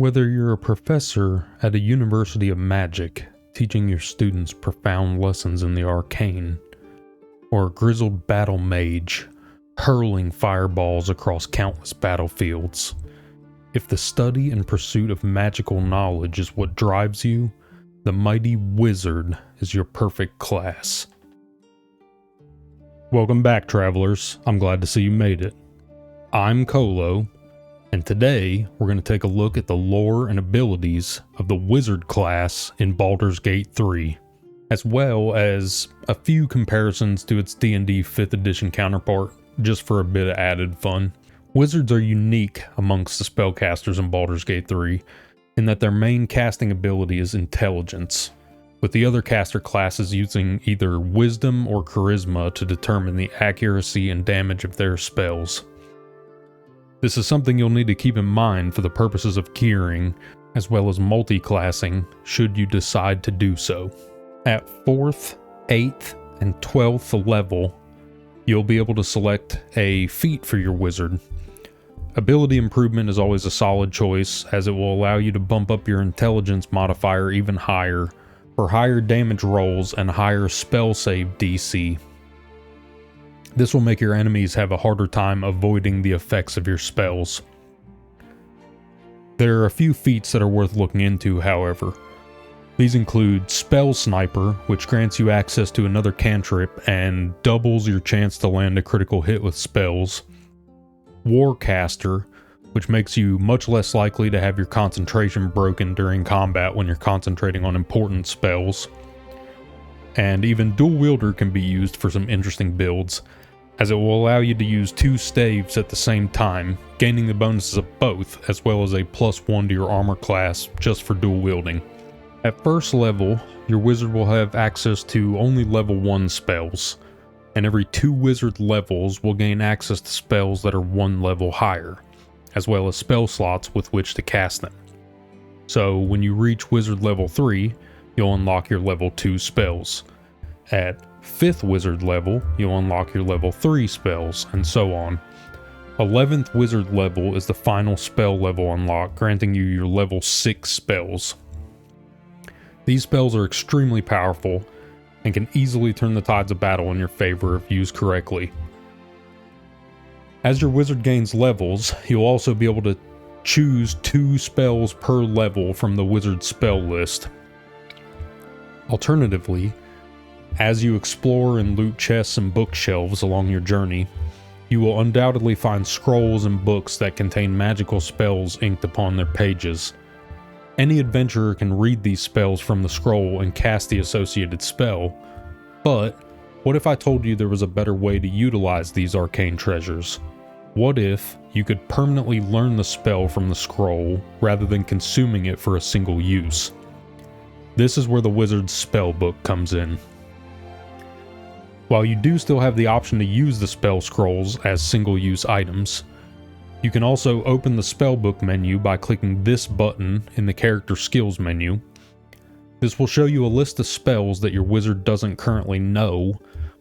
Whether you're a professor at a university of magic, teaching your students profound lessons in the arcane, or a grizzled battle mage, hurling fireballs across countless battlefields, if the study and pursuit of magical knowledge is what drives you, the mighty wizard is your perfect class. Welcome back, travelers. I'm glad to see you made it. I'm Kolo, and today we're going to take a look at the lore and abilities of the wizard class in Baldur's Gate 3, as well as a few comparisons to its D&D 5th edition counterpart, just for a bit of added fun. Wizards are unique amongst the spellcasters in Baldur's Gate 3 in that their main casting ability is intelligence, with the other caster classes using either wisdom or charisma to determine the accuracy and damage of their spells. This is something you'll need to keep in mind for the purposes of gearing, as well as multi-classing, should you decide to do so. At 4th, 8th, and 12th level, you'll be able to select a feat for your wizard. Ability improvement is always a solid choice, as it will allow you to bump up your intelligence modifier even higher, for higher damage rolls and higher spell save DC. This will make your enemies have a harder time avoiding the effects of your spells. There are a few feats that are worth looking into, however. These include Spell Sniper, which grants you access to another cantrip and doubles your chance to land a critical hit with spells. Warcaster, which makes you much less likely to have your concentration broken during combat when you're concentrating on important spells. And even Dual Wielder can be used for some interesting builds, as it will allow you to use 2 staves at the same time, gaining the bonuses of both, as well as a +1 to your armor class just for dual wielding. At first level, your wizard will have access to only level 1 spells, and every 2 wizard levels will gain access to spells that are 1 level higher, as well as spell slots with which to cast them. So when you reach wizard level 3, you'll unlock your level 2 spells. At 5th wizard level, you'll unlock your level 3 spells, and so on. 11th wizard level is the final spell level unlock, granting you your level 6 spells. These spells are extremely powerful, and can easily turn the tides of battle in your favor if used correctly. As your wizard gains levels, you'll also be able to choose 2 spells per level from the wizard spell list. Alternatively, as you explore and loot chests and bookshelves along your journey, you will undoubtedly find scrolls and books that contain magical spells inked upon their pages. Any adventurer can read these spells from the scroll and cast the associated spell, but what if I told you there was a better way to utilize these arcane treasures? What if you could permanently learn the spell from the scroll rather than consuming it for a single use? This is where the wizard's spellbook comes in. While you do still have the option to use the spell scrolls as single-use items, you can also open the Spellbook menu by clicking this button in the Character Skills menu. This will show you a list of spells that your wizard doesn't currently know,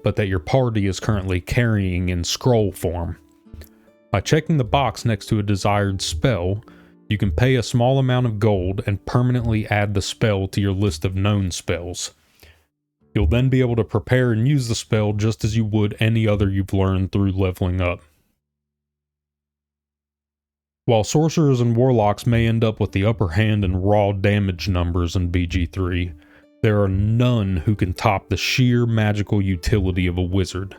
but that your party is currently carrying in scroll form. By checking the box next to a desired spell, you can pay a small amount of gold and permanently add the spell to your list of known spells. You'll then be able to prepare and use the spell just as you would any other you've learned through leveling up. While sorcerers and warlocks may end up with the upper hand in raw damage numbers in BG3, there are none who can top the sheer magical utility of a wizard.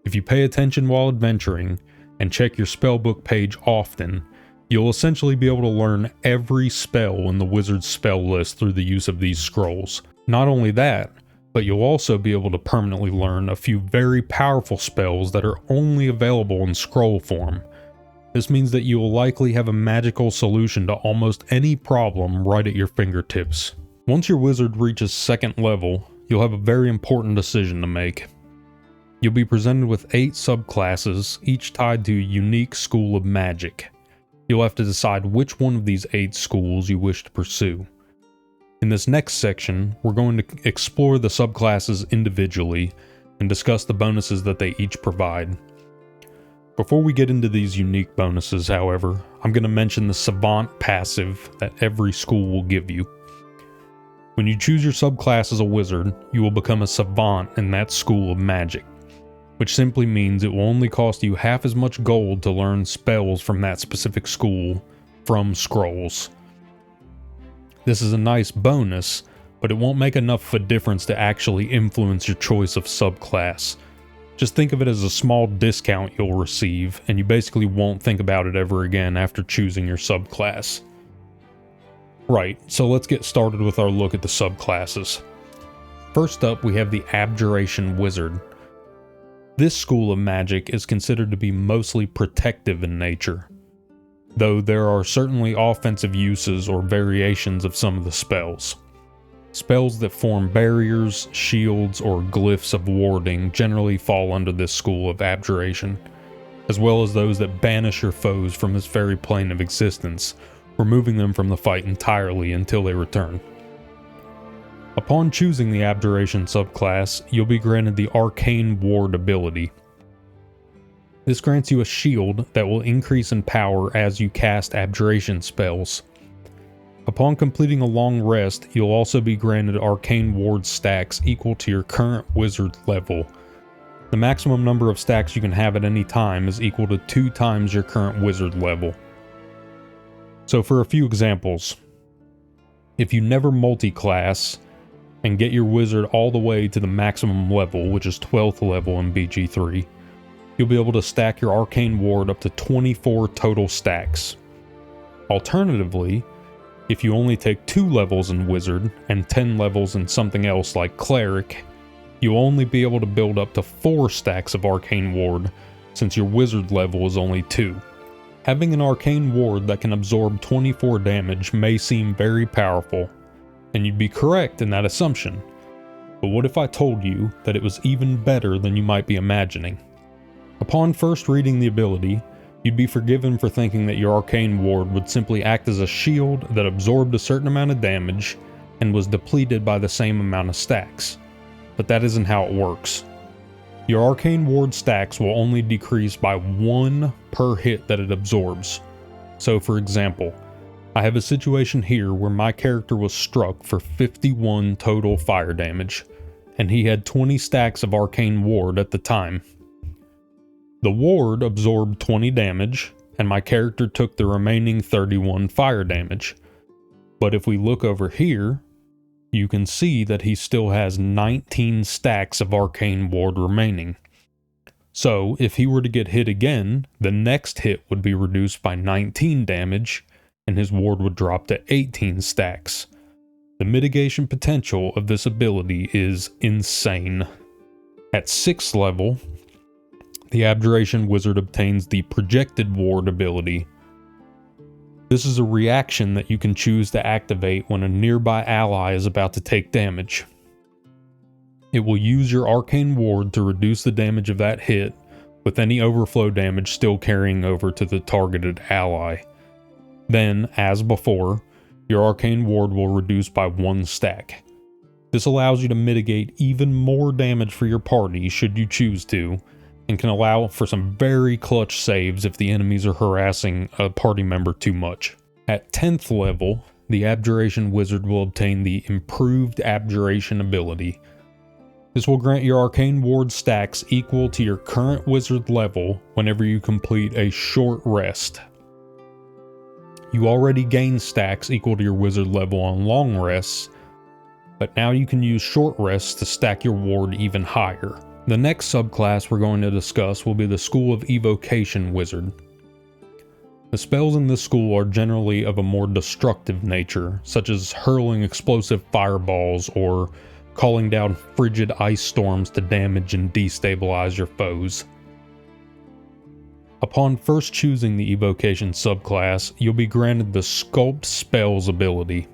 If you pay attention while adventuring, and check your spellbook page often, you'll essentially be able to learn every spell in the wizard's spell list through the use of these scrolls. Not only that, but you'll also be able to permanently learn a few very powerful spells that are only available in scroll form. This means that you will likely have a magical solution to almost any problem right at your fingertips. Once your wizard reaches 2nd level, you'll have a very important decision to make. You'll be presented with 8 subclasses, each tied to a unique school of magic. You'll have to decide which one of these 8 schools you wish to pursue. In this next section, we're going to explore the subclasses individually and discuss the bonuses that they each provide. Before we get into these unique bonuses, however, I'm going to mention the Savant passive that every school will give you. When you choose your subclass as a wizard, you will become a Savant in that school of magic, which simply means it will only cost you half as much gold to learn spells from that specific school from scrolls. This is a nice bonus, but it won't make enough of a difference to actually influence your choice of subclass. Just think of it as a small discount you'll receive, and you basically won't think about it ever again after choosing your subclass. Right, so let's get started with our look at the subclasses. First up, we have the Abjuration Wizard. This school of magic is considered to be mostly protective in nature, though there are certainly offensive uses or variations of some of the spells. Spells that form barriers, shields, or glyphs of warding generally fall under this school of abjuration, as well as those that banish your foes from this very plane of existence, removing them from the fight entirely until they return. Upon choosing the Abjuration subclass, you'll be granted the Arcane Ward ability. This grants you a shield that will increase in power as you cast abjuration spells. Upon completing a long rest, you'll also be granted Arcane Ward stacks equal to your current wizard level. The maximum number of stacks you can have at any time is equal to 2 times your current wizard level. So for a few examples, if you never multi-class and get your wizard all the way to the maximum level, which is 12th level in BG3, you'll be able to stack your Arcane Ward up to 24 total stacks. Alternatively, if you only take 2 levels in Wizard and 10 levels in something else like Cleric, you'll only be able to build up to 4 stacks of Arcane Ward, since your Wizard level is only 2. Having an Arcane Ward that can absorb 24 damage may seem very powerful, and you'd be correct in that assumption. But what if I told you that it was even better than you might be imagining? Upon first reading the ability, you'd be forgiven for thinking that your Arcane Ward would simply act as a shield that absorbed a certain amount of damage and was depleted by the same amount of stacks. But that isn't how it works. Your Arcane Ward stacks will only decrease by 1 per hit that it absorbs. So for example, I have a situation here where my character was struck for 51 total fire damage, and he had 20 stacks of Arcane Ward at the time. The ward absorbed 20 damage, and my character took the remaining 31 fire damage. But if we look over here, you can see that he still has 19 stacks of Arcane Ward remaining. So if he were to get hit again, the next hit would be reduced by 19 damage, and his ward would drop to 18 stacks. The mitigation potential of this ability is insane. At 6th level, the Abjuration Wizard obtains the Projected Ward ability. This is a reaction that you can choose to activate when a nearby ally is about to take damage. It will use your Arcane Ward to reduce the damage of that hit, with any overflow damage still carrying over to the targeted ally. Then, as before, your Arcane Ward will reduce by 1 stack. This allows you to mitigate even more damage for your party should you choose to, and can allow for some very clutch saves if the enemies are harassing a party member too much. At 10th level, the Abjuration Wizard will obtain the Improved Abjuration ability. This will grant your Arcane Ward stacks equal to your current wizard level whenever you complete a short rest. You already gain stacks equal to your wizard level on long rests, but now you can use short rests to stack your ward even higher. The next subclass we're going to discuss will be the School of Evocation Wizard. The spells in this school are generally of a more destructive nature, such as hurling explosive fireballs or calling down frigid ice storms to damage and destabilize your foes. Upon first choosing the Evocation subclass, you'll be granted the Sculpt Spells ability.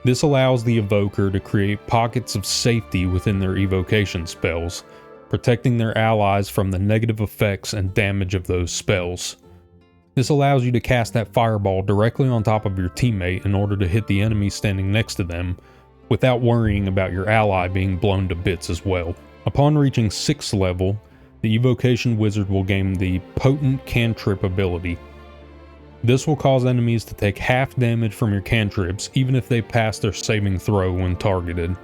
This allows the evoker to create pockets of safety within their evocation spells, protecting their allies from the negative effects and damage of those spells. This allows you to cast that fireball directly on top of your teammate in order to hit the enemy standing next to them, without worrying about your ally being blown to bits as well. Upon reaching 6th level, the Evocation Wizard will gain the Potent Cantrip ability. This will cause enemies to take half damage from your cantrips even if they pass their saving throw when targeted.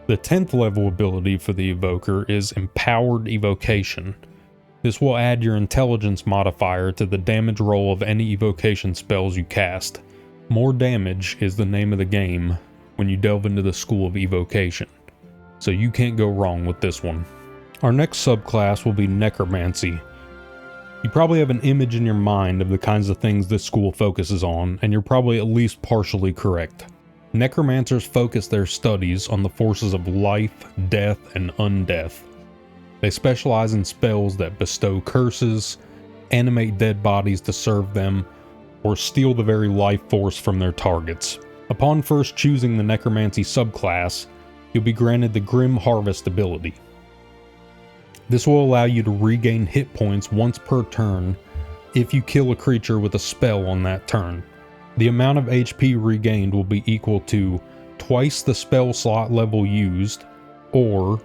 The 10th level ability for the Evoker is Empowered Evocation. This will add your intelligence modifier to the damage roll of any evocation spells you cast. More damage is the name of the game when you delve into the school of evocation, so you can't go wrong with this one. Our next subclass will be Necromancy. You probably have an image in your mind of the kinds of things this school focuses on, and you're probably at least partially correct. Necromancers focus their studies on the forces of life, death, and undeath. They specialize in spells that bestow curses, animate dead bodies to serve them, or steal the very life force from their targets. Upon first choosing the Necromancy subclass, you'll be granted the Grim Harvest ability. This will allow you to regain hit points once per turn if you kill a creature with a spell on that turn. The amount of HP regained will be equal to twice the spell slot level used, or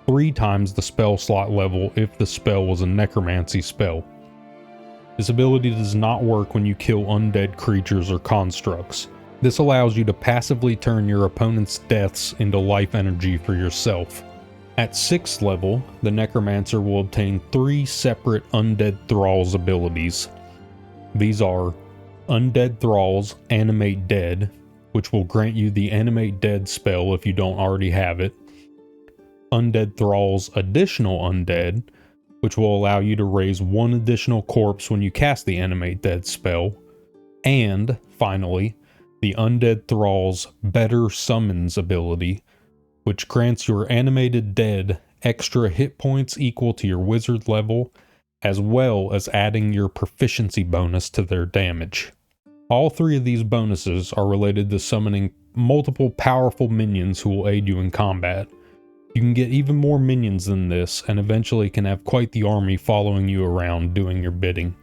3 times the spell slot level if the spell was a Necromancy spell. This ability does not work when you kill undead creatures or constructs. This allows you to passively turn your opponent's deaths into life energy for yourself. At 6th level, the Necromancer will obtain 3 separate Undead Thralls abilities. These are Undead Thralls Animate Dead, which will grant you the Animate Dead spell if you don't already have it. Undead Thralls Additional Undead, which will allow you to raise 1 additional corpse when you cast the Animate Dead spell. And, finally, the Undead Thralls Better Summons ability, which grants your animated dead extra hit points equal to your wizard level, as well as adding your proficiency bonus to their damage. All 3 of these bonuses are related to summoning multiple powerful minions who will aid you in combat. You can get even more minions than this, and eventually can have quite the army following you around doing your bidding.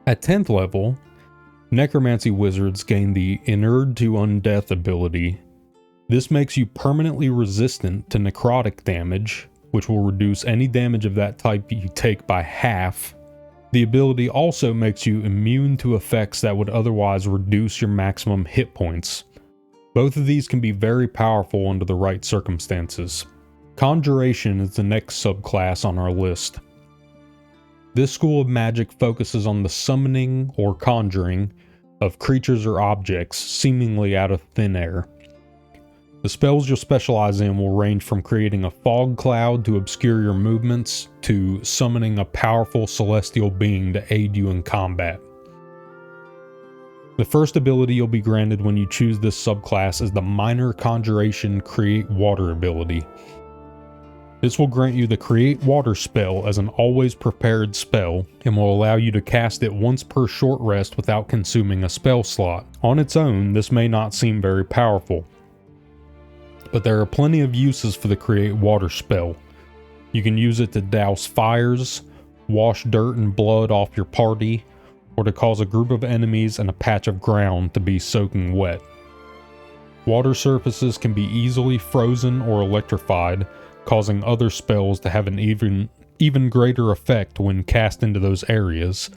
At 10th level, Necromancy Wizards gain the Inured to Undeath ability. This makes you permanently resistant to necrotic damage, which will reduce any damage of that type you take by half. The ability also makes you immune to effects that would otherwise reduce your maximum hit points. Both of these can be very powerful under the right circumstances. Conjuration is the next subclass on our list. This school of magic focuses on the summoning or conjuring of creatures or objects seemingly out of thin air. The spells you'll specialize in will range from creating a fog cloud to obscure your movements, to summoning a powerful celestial being to aid you in combat. The first ability you'll be granted when you choose this subclass is the Minor Conjuration Create Water ability. This will grant you the Create Water spell as an always prepared spell, and will allow you to cast it once per short rest without consuming a spell slot. On its own, this may not seem very powerful, but there are plenty of uses for the Create Water spell. You can use it to douse fires, wash dirt and blood off your party, or to cause a group of enemies and a patch of ground to be soaking wet. Water surfaces can be easily frozen or electrified, causing other spells to have an even greater effect when cast into those areas,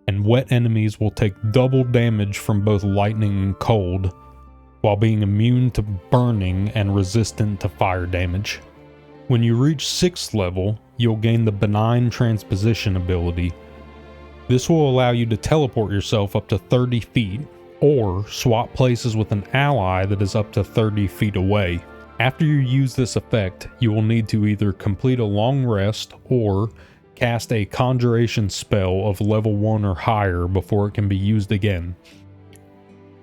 and wet enemies will take double damage from both lightning and cold, while being immune to burning and resistant to fire damage. When you reach 6th level, you'll gain the Benign Transposition ability. This will allow you to teleport yourself up to 30 feet, or swap places with an ally that is up to 30 feet away. After you use this effect, you will need to either complete a long rest or cast a Conjuration spell of level 1 or higher before it can be used again.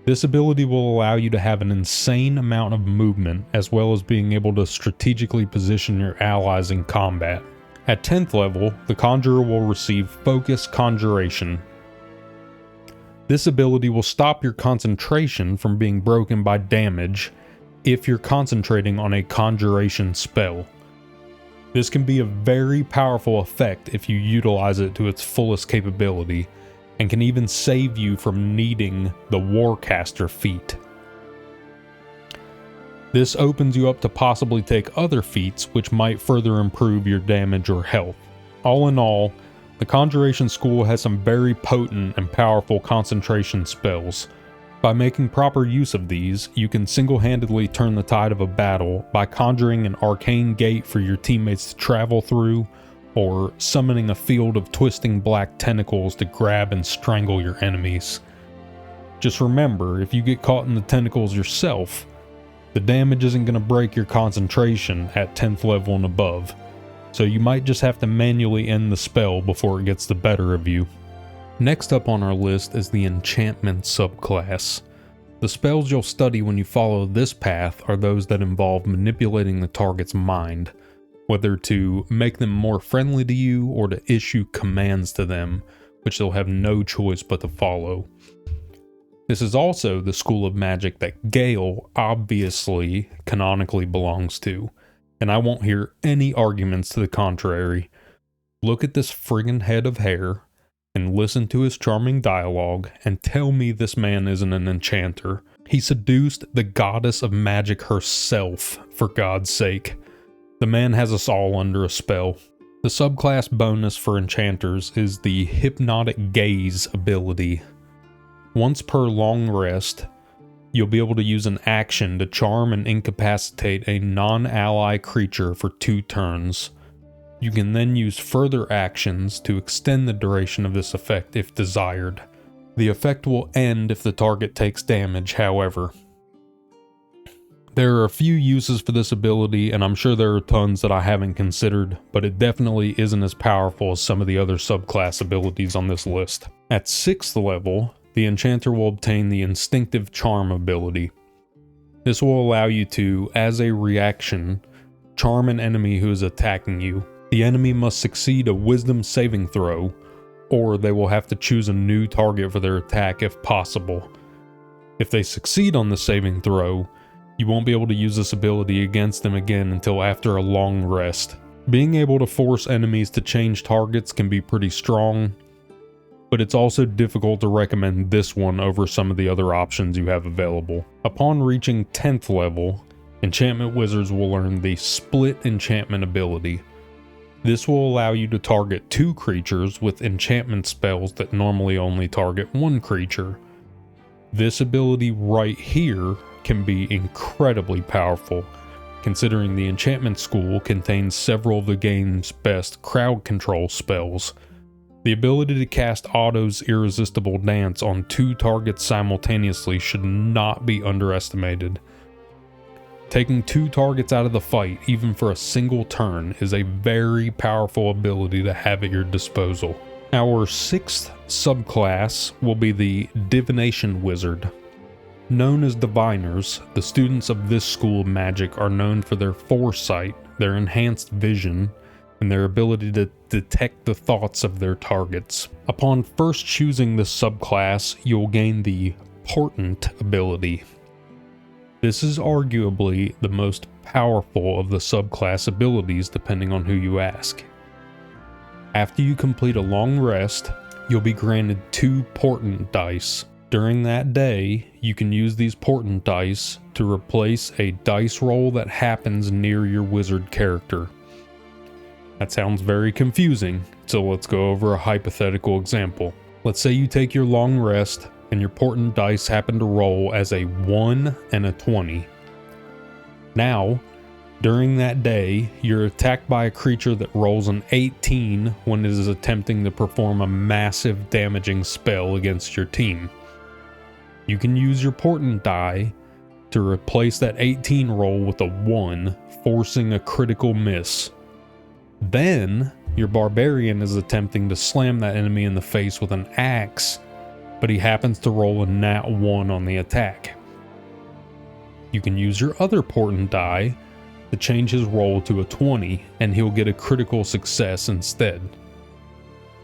This ability will allow you to have an insane amount of movement, as well as being able to strategically position your allies in combat. At 10th level, the Conjurer will receive Focus Conjuration. This ability will stop your concentration from being broken by damage if you're concentrating on a Conjuration spell. This can be a very powerful effect if you utilize it to its fullest capability, and can even save you from needing the Warcaster feat. This opens you up to possibly take other feats which might further improve your damage or health. All in all, The Conjuration School has some very potent and powerful concentration spells. By making proper use of these, you can single-handedly turn the tide of a battle by conjuring an arcane gate for your teammates to travel through, or summoning a field of twisting black tentacles to grab and strangle your enemies. Just remember, if you get caught in the tentacles yourself, the damage isn't going to break your concentration at 10th level and above, so you might just have to manually end the spell before it gets the better of you. Next up on our list is the Enchantment subclass. The spells you'll study when you follow this path are those that involve manipulating the target's mind, whether to make them more friendly to you or to issue commands to them, which they'll have no choice but to follow. This is also the school of magic that Gale obviously canonically belongs to, and I won't hear any arguments to the contrary. Look at this friggin' head of hair, and listen to his charming dialogue, and tell me this man isn't an enchanter. He seduced the goddess of magic herself, for God's sake. The man has us all under a spell. The subclass bonus for enchanters is the Hypnotic Gaze ability. Once per long rest, you'll be able to use an action to charm and incapacitate a non-ally creature for 2 turns. You can then use further actions to extend the duration of this effect if desired. The effect will end if the target takes damage, however. There are a few uses for this ability, and I'm sure there are tons that I haven't considered, but it definitely isn't as powerful as some of the other subclass abilities on this list. At 6th level, the Enchanter will obtain the Instinctive Charm ability. This will allow you to, as a reaction, charm an enemy who is attacking you. The enemy must succeed a Wisdom saving throw, or they will have to choose a new target for their attack if possible. If they succeed on the saving throw, you won't be able to use this ability against them again until after a long rest. Being able to force enemies to change targets can be pretty strong, but it's also difficult to recommend this one over some of the other options you have available. Upon reaching 10th level, Enchantment Wizards will learn the Split Enchantment ability. This will allow you to target 2 creatures with enchantment spells that normally only target 1 creature. This ability right here can be incredibly powerful, considering the Enchantment School contains several of the game's best crowd control spells. The ability to cast Otto's Irresistible Dance on 2 targets simultaneously should not be underestimated. Taking 2 targets out of the fight, even for a single turn, is a very powerful ability to have at your disposal. Our 6th subclass will be the Divination Wizard. Known as Diviners, the students of this school of magic are known for their foresight, their enhanced vision, and their ability to detect the thoughts of their targets. Upon first choosing this subclass, you'll gain the Portent ability. This is arguably the most powerful of the subclass abilities depending on who you ask. After you complete a long rest, you'll be granted 2 Portent dice. During that day, you can use these Portent dice to replace a dice roll that happens near your wizard character. That sounds very confusing, so let's go over a hypothetical example. Let's say you take your long rest, and your Portent dice happen to roll as a 1 and a 20. Now, during that day, you're attacked by a creature that rolls an 18 when it is attempting to perform a massive damaging spell against your team. You can use your Portent die to replace that 18 roll with a 1, forcing a critical miss. Then, your Barbarian is attempting to slam that enemy in the face with an axe, but he happens to roll a nat 1 on the attack. You can use your other Portent die to change his roll to a 20, and he'll get a critical success instead.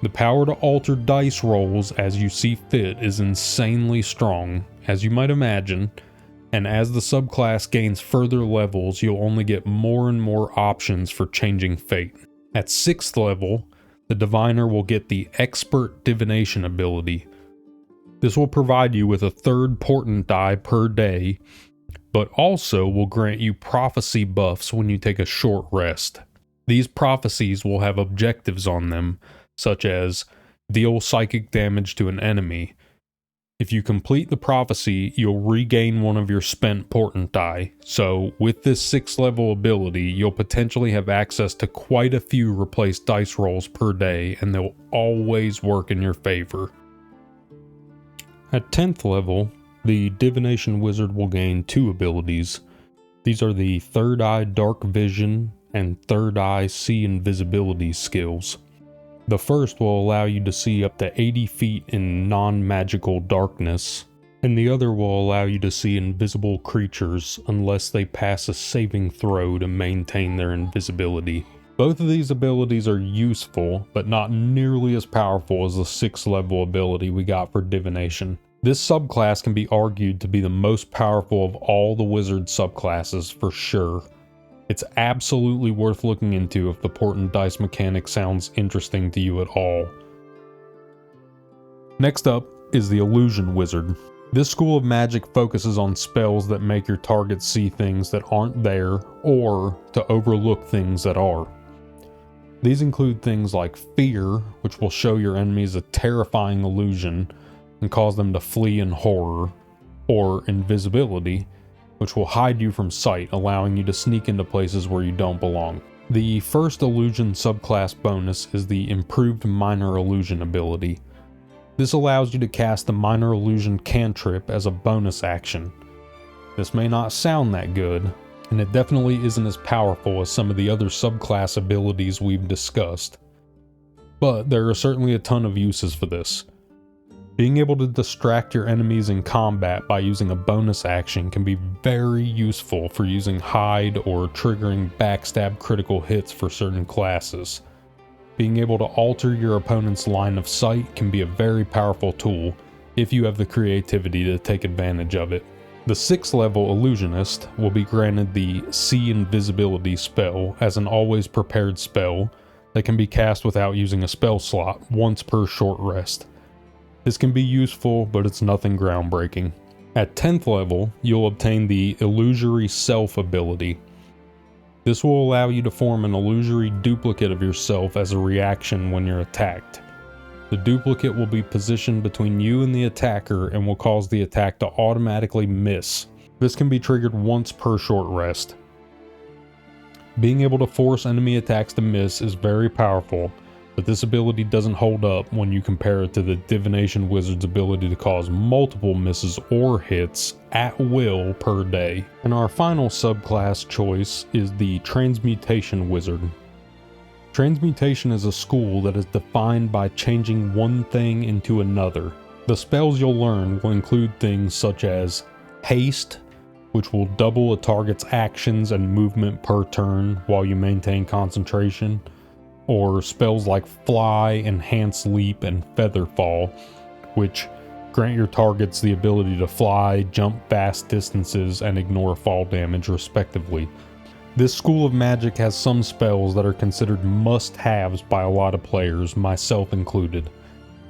The power to alter dice rolls as you see fit is insanely strong, as you might imagine, and as the subclass gains further levels, you'll only get more and more options for changing fate. At 6th level, the Diviner will get the Expert Divination ability. This will provide you with a 3rd Portent die per day, but also will grant you prophecy buffs when you take a short rest. These prophecies will have objectives on them such as deal psychic damage to an enemy. If you complete the prophecy, you'll regain one of your spent portent die, so with this 6th level ability, you'll potentially have access to quite a few replaced dice rolls per day, and they'll always work in your favor. At 10th level, the Divination Wizard will gain 2 abilities. These are the Third Eye Dark Vision and Third Eye See Invisibility skills. The first will allow you to see up to 80 feet in non-magical darkness, and the other will allow you to see invisible creatures unless they pass a saving throw to maintain their invisibility. Both of these abilities are useful, but not nearly as powerful as the 6th level ability we got for Divination. This subclass can be argued to be the most powerful of all the wizard subclasses for sure. It's absolutely worth looking into if the portent dice mechanic sounds interesting to you at all. Next up is the Illusion Wizard. This school of magic focuses on spells that make your target see things that aren't there, or to overlook things that are. These include things like Fear, which will show your enemies a terrifying illusion and cause them to flee in horror, or Invisibility, which will hide you from sight, allowing you to sneak into places where you don't belong. The first illusion subclass bonus is the Improved Minor Illusion ability. This allows you to cast the Minor Illusion cantrip as a bonus action. This may not sound that good, and it definitely isn't as powerful as some of the other subclass abilities we've discussed, but there are certainly a ton of uses for this. Being able to distract your enemies in combat by using a bonus action can be very useful for using hide or triggering backstab critical hits for certain classes. Being able to alter your opponent's line of sight can be a very powerful tool if you have the creativity to take advantage of it. The 6th level Illusionist will be granted the See Invisibility spell as an always prepared spell that can be cast without using a spell slot once per short rest. This can be useful, but it's nothing groundbreaking. At 10th level, you'll obtain the Illusory Self ability. This will allow you to form an illusory duplicate of yourself as a reaction when you're attacked. The duplicate will be positioned between you and the attacker and will cause the attack to automatically miss. This can be triggered once per short rest. Being able to force enemy attacks to miss is very powerful, but this ability doesn't hold up when you compare it to the Divination Wizard's ability to cause multiple misses or hits at will per day. And our final subclass choice is the Transmutation Wizard. Transmutation is a school that is defined by changing one thing into another. The spells you'll learn will include things such as Haste, which will double a target's actions and movement per turn while you maintain concentration, or spells like Fly, Enhance Leap, and Featherfall, which grant your targets the ability to fly, jump vast distances, and ignore fall damage respectively. This school of magic has some spells that are considered must-haves by a lot of players, myself included.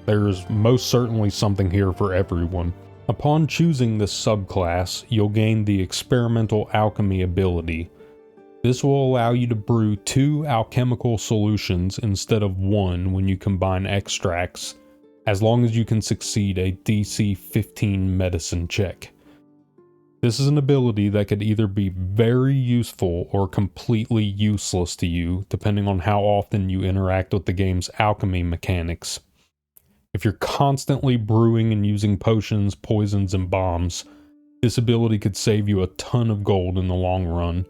There's most certainly something here for everyone. Upon choosing this subclass, you'll gain the Experimental Alchemy ability. This will allow you to brew 2 alchemical solutions instead of 1 when you combine extracts, as long as you can succeed a DC 15 medicine check. This is an ability that could either be very useful or completely useless to you, depending on how often you interact with the game's alchemy mechanics. If you're constantly brewing and using potions, poisons, and bombs, this ability could save you a ton of gold in the long run,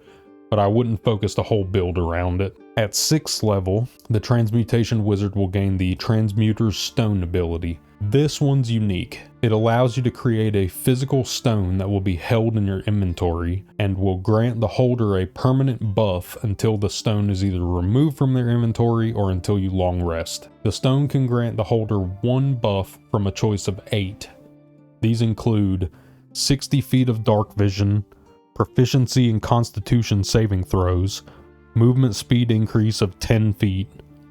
but I wouldn't focus the whole build around it. At 6th level, the Transmutation Wizard will gain the Transmuter's Stone ability. This one's unique. It allows you to create a physical stone that will be held in your inventory and will grant the holder a permanent buff until the stone is either removed from their inventory or until you long rest. The stone can grant the holder 1 buff from a choice of 8. These include 60 feet of dark vision, proficiency in Constitution saving throws, movement speed increase of 10 feet,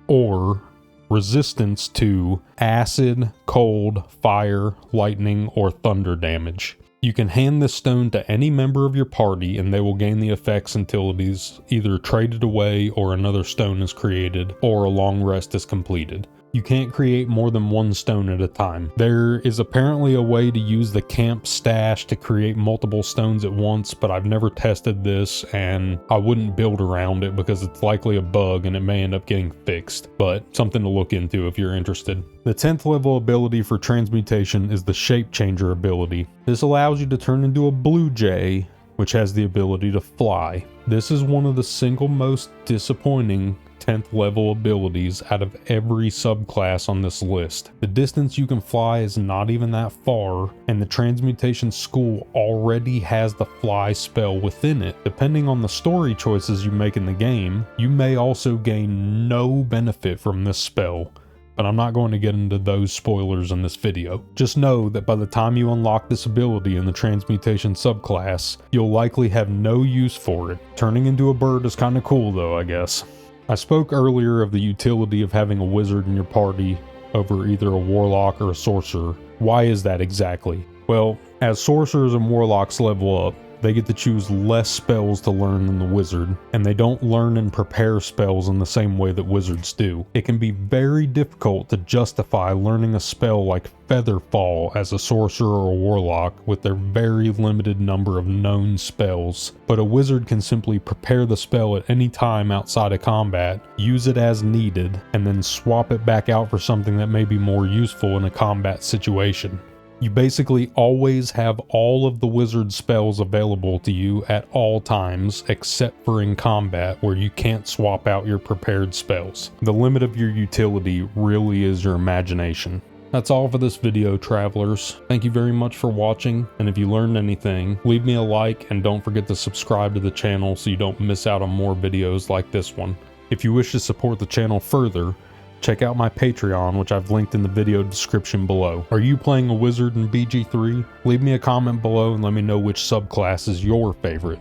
or resistance to acid, cold, fire, lightning, or thunder damage. You can hand this stone to any member of your party and they will gain the effects until it is either traded away or another stone is created or a long rest is completed. You can't create more than one stone at a time. There is apparently a way to use the camp stash to create multiple stones at once, but I've never tested this and I wouldn't build around it because it's likely a bug and it may end up getting fixed, but something to look into if you're interested. The 10th level ability for Transmutation is the Shape Changer ability. This allows you to turn into a blue jay, which has the ability to fly. This is one of the single most disappointing 10th level abilities out of every subclass on this list. The distance you can fly is not even that far, and the Transmutation School already has the fly spell within it. Depending on the story choices you make in the game, you may also gain no benefit from this spell, but I'm not going to get into those spoilers in this video. Just know that by the time you unlock this ability in the Transmutation subclass, you'll likely have no use for it. Turning into a bird is kinda cool though, I guess. I spoke earlier of the utility of having a wizard in your party over either a warlock or a sorcerer. Why is that exactly? Well, as sorcerers and warlocks level up, they get to choose less spells to learn than the wizard, and they don't learn and prepare spells in the same way that wizards do. It can be very difficult to justify learning a spell like Featherfall as a sorcerer or a warlock with their very limited number of known spells, but a wizard can simply prepare the spell at any time outside of combat, use it as needed, and then swap it back out for something that may be more useful in a combat situation. You basically always have all of the wizard spells available to you at all times, except for in combat where you can't swap out your prepared spells. The limit of your utility really is your imagination. That's all for this video, travelers. Thank you very much for watching, and if you learned anything, leave me a like and don't forget to subscribe to the channel so you don't miss out on more videos like this one. If you wish to support the channel further, check out my Patreon, which I've linked in the video description below. Are you playing a wizard in BG3? Leave me a comment below and let me know which subclass is your favorite.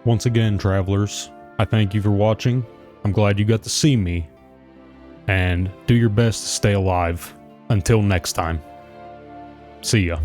Once again, travelers, I thank you for watching. I'm glad you got to see me, and do your best to stay alive. Until next time, see ya.